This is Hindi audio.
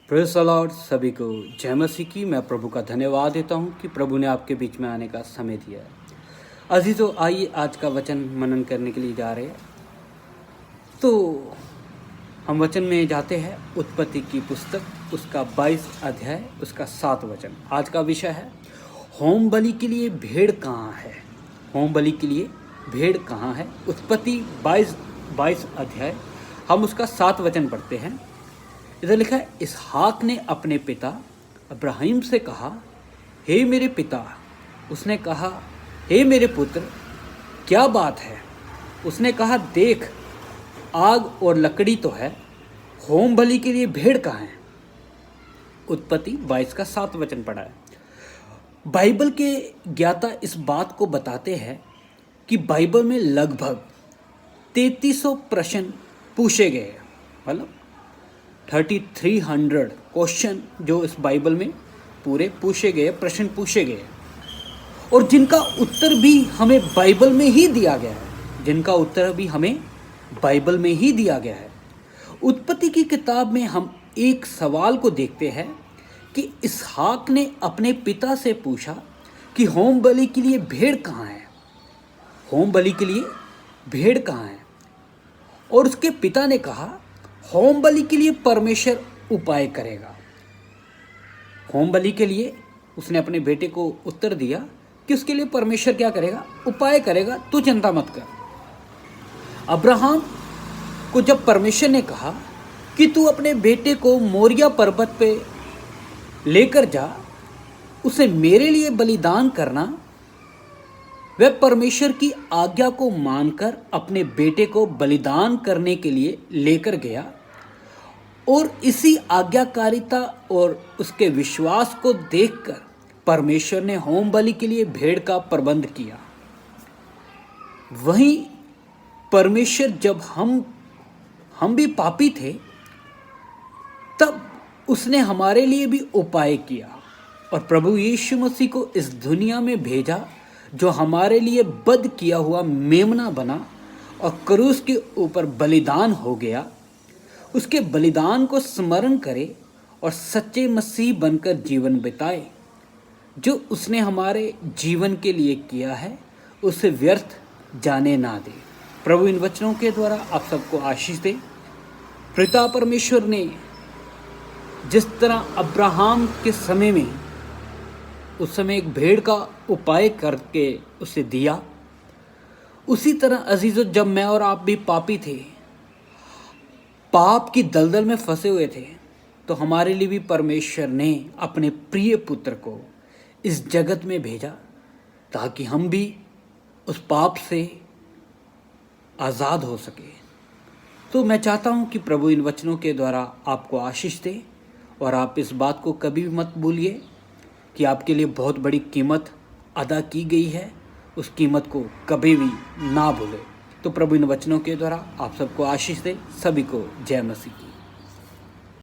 Praise the Lord. सभी को जय मसीह की। मैं प्रभु का धन्यवाद देता हूं कि प्रभु ने आपके बीच में आने का समय दिया है। अजीजों, आइए आज का वचन मनन करने के लिए जा रहे हैं। तो हम वचन में जाते हैं। उत्पत्ति की पुस्तक उसका 22 अध्याय उसका 7 वचन। आज का विषय है होम बलि के लिए भेड़ कहाँ है। होम बलि के लिए भेड़ कहाँ है। उत्पत्ति 22 अध्याय हम उसका 7 वचन पढ़ते हैं। इधर लिखा है, इसहाक ने अपने पिता अब्राहिम से कहा, हे मेरे पिता। उसने कहा, हे मेरे पुत्र, क्या बात है। उसने कहा, देख, आग और लकड़ी तो है, होम बलि के लिए भेड़ कहाँ है। उत्पत्ति 22 का 7 वचन पढ़ा है। बाइबल के ज्ञाता इस बात को बताते हैं कि बाइबल में लगभग 3300 प्रश्न पूछे गए हैं। मतलब 3300 क्वेश्चन जो इस बाइबल में पूरे पूछे गए, प्रश्न पूछे गए, और जिनका उत्तर भी हमें बाइबल में ही दिया गया है। जिनका उत्तर भी हमें बाइबल में ही दिया गया है। उत्पत्ति की किताब में हम एक सवाल को देखते हैं कि इसहाक ने अपने पिता से पूछा कि होम बलि के लिए भेड़ कहाँ है। होम बलि के लिए भेड़ कहाँ है। और उसके पिता ने कहा, होम बलि के लिए परमेश्वर उपाय करेगा। होम बलि के लिए उसने अपने बेटे को उत्तर दिया कि उसके लिए परमेश्वर क्या करेगा, उपाय करेगा, तू चिंता मत कर। अब्राहम को जब परमेश्वर ने कहा कि तू अपने बेटे को मोरिया पर्वत पे लेकर जा, उसे मेरे लिए बलिदान करना, वह परमेश्वर की आज्ञा को मानकर अपने बेटे को बलिदान करने के लिए लेकर गया। और इसी आज्ञाकारिता और उसके विश्वास को देखकर परमेश्वर ने होम बलि के लिए भेड़ का प्रबंध किया। वहीं परमेश्वर, जब हम भी पापी थे, तब उसने हमारे लिए भी उपाय किया और प्रभु यीशु मसीह को इस दुनिया में भेजा, जो हमारे लिए वध किया हुआ मेमना बना और क्रूस के ऊपर बलिदान हो गया। उसके बलिदान को स्मरण करे और सच्चे मसीह बनकर जीवन बिताए। जो उसने हमारे जीवन के लिए किया है, उसे व्यर्थ जाने ना दे। प्रभु इन वचनों के द्वारा आप सबको आशीष दे। पिता परमेश्वर ने जिस तरह अब्राहम के समय में उस समय एक भेड़ का उपाय करके उसे दिया, उसी तरह अजीजों, जब मैं और आप भी पापी थे, पाप की दलदल में फंसे हुए थे, तो हमारे लिए भी परमेश्वर ने अपने प्रिय पुत्र को इस जगत में भेजा ताकि हम भी उस पाप से आज़ाद हो सके। तो मैं चाहता हूं कि प्रभु इन वचनों के द्वारा आपको आशीष दे और आप इस बात को कभी भी मत भूलिए कि आपके लिए बहुत बड़ी कीमत अदा की गई है। उस कीमत को कभी भी ना भूलें। तो प्रभु इन वचनों के द्वारा आप सबको आशीष दे। सभी को जय मसीह की।